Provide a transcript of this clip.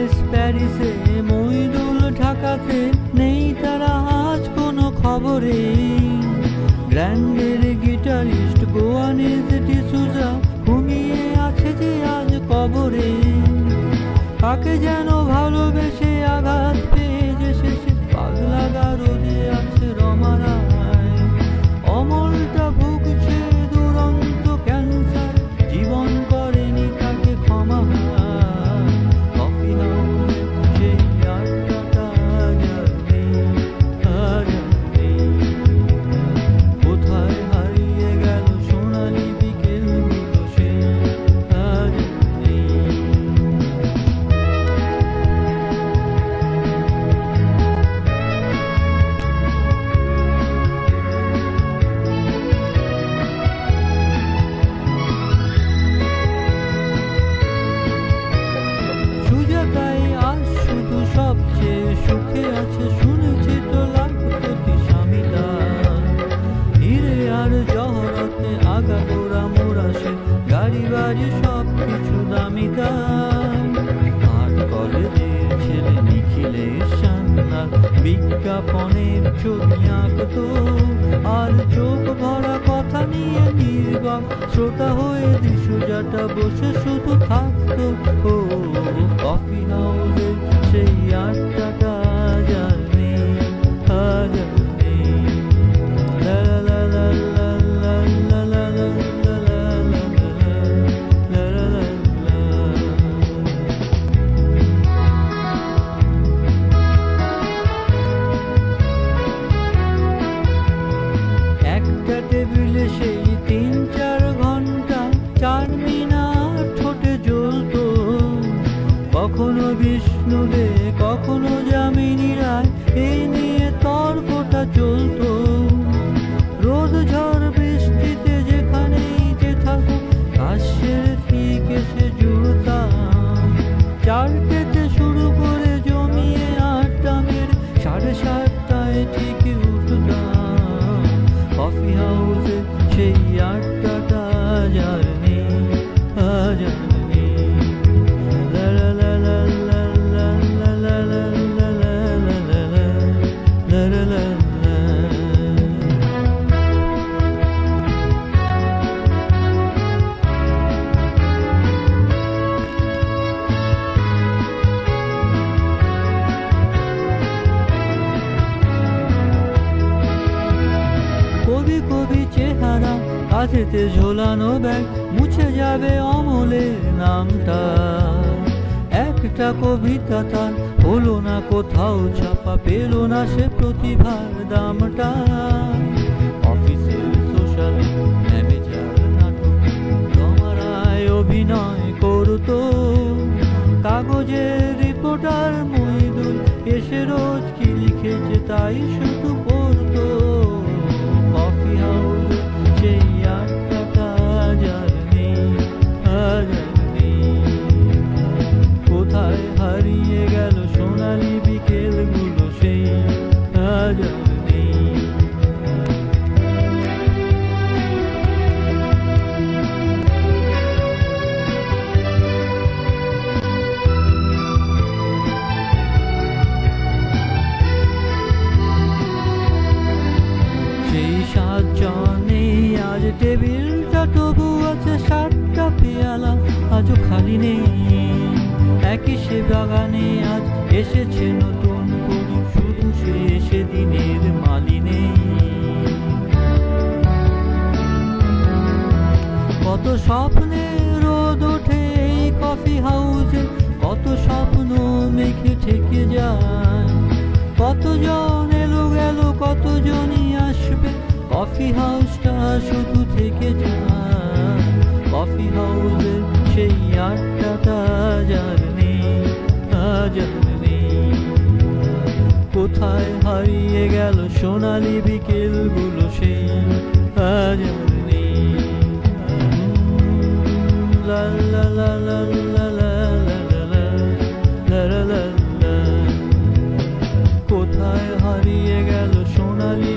Perez প্যারিসে, মইদুল ঢাকাতে, নেই তারা আজ কোনো খবরে। গ্র্যান্ডের গিটারিস্ট গোয়ানিজ ডিসুজা ঘুমিয়ে আছে যে আজ কবরে। কাকে যেন ভালোবেসে আঘাত পেয়ে যে শেষে পাগলা গারদে আছে রমারায়। অমলটা ভুগছে দুরন্ত ক্যান্সার, জীবন করেনি তাকে ক্ষমা। কফি হাউসে সেই আড্ডাটা আজ আর নেই, আজ আর নেই। কোথায় হারিয়ে গেল সোনালি বিকেলগুলো সে আজ আর নেই। সুজাতাই আজ শুধু সবচেয়ে সুখে আছে, শুনেছি তো লাখপতি স্বামীটা। হিরে আর জহরতে আগাগোড়া মোরা সে, গাড়ি বাড়ি সব কিছু দামি দাম। আর কলেজের ছেলে নিখিলের সান্নাল বিজ্ঞাপনের ছবি আঁকতো, আর চোখ ভরা কথা নিয়ে নির্বাক শ্রোতা হয়ে দিশুজাটা বসে শুধু থাকতো। ও কফি হাউসে সেই আড্ডাটা আজ আর নেই, আজ আর নেই। লা লা লা লা লা লা লা লা লা লা লা লা লা লা। একটা টেবিলে সেই 3-4 ঘন্টা চারমিনার ঠোঁটে জ্বলতো। কখনো বিষ্ণুদে, কখনো যামিনী রায়, এই নিয়ে তর্কটা চলতো। রোদ ঝড় বৃষ্টিতে যেখানেই যে থাকুক, কাশের ঠিক এসে জুড়তাম। 4টেতে শুরু করে জমিয়ে আড্ডা মেরে 7:30টায় ঠিক উঠতাম। কফি হাউসে সেই আড্ডাটা আজ আর নেই, আজ আর নেই। লা লা লা লা লা লা লা লা লা লা লা লা লা লা লা। কবি কবি চেহারা, কাঁধেতে ঝোলানো ব্যাগ, মুছে যাবে অমলের নামটা। একটা কবিতা তার হলো না কোথাও ছাপা, পেল না সে প্রতিভার দামটা। অফিসের সোশ্যাল ম্যানেজার নাটকে রমারায় অভিনয় করতো। কাগজের রিপোর্টার মইদুল এসে রোজ কি লিখেছে তাই শুধু পড়তো। কফি হাউসে সেই আড্ডাটা আজ আর নেই, আজ আর নেই। কোথায় হারিয়ে গেল সোনালি বিকেলগুলো সেই আজ আর নেই। সেই 7 জনে আজ টেবিলটা তবু আছে, 7টা পেয়ালা আজও খালি নেই। একই সে বাগানে আজ এসেছে নতুন করি, শুধু সে সেদিনের মালি নেই। কত স্বপ্নে রোদ ওঠে এই কফি হাউসে, কত স্বপ্ন মেঘে ঠেকে যায়। কতজন এলো গেল, কতজনই আসবে, কফি হাউসটা শুধু থেকে যায়। কফি হাউসে সেই আড্ডাটা আজ আর নেই, আজ আর নেই। কোথায় হারিয়ে গেল সোনালি বিকেলগুলো সেই আজ আর নেই। লা লা লা লা লা লা লা লা লা লা। কোথায় হারিয়ে গেল সোনালি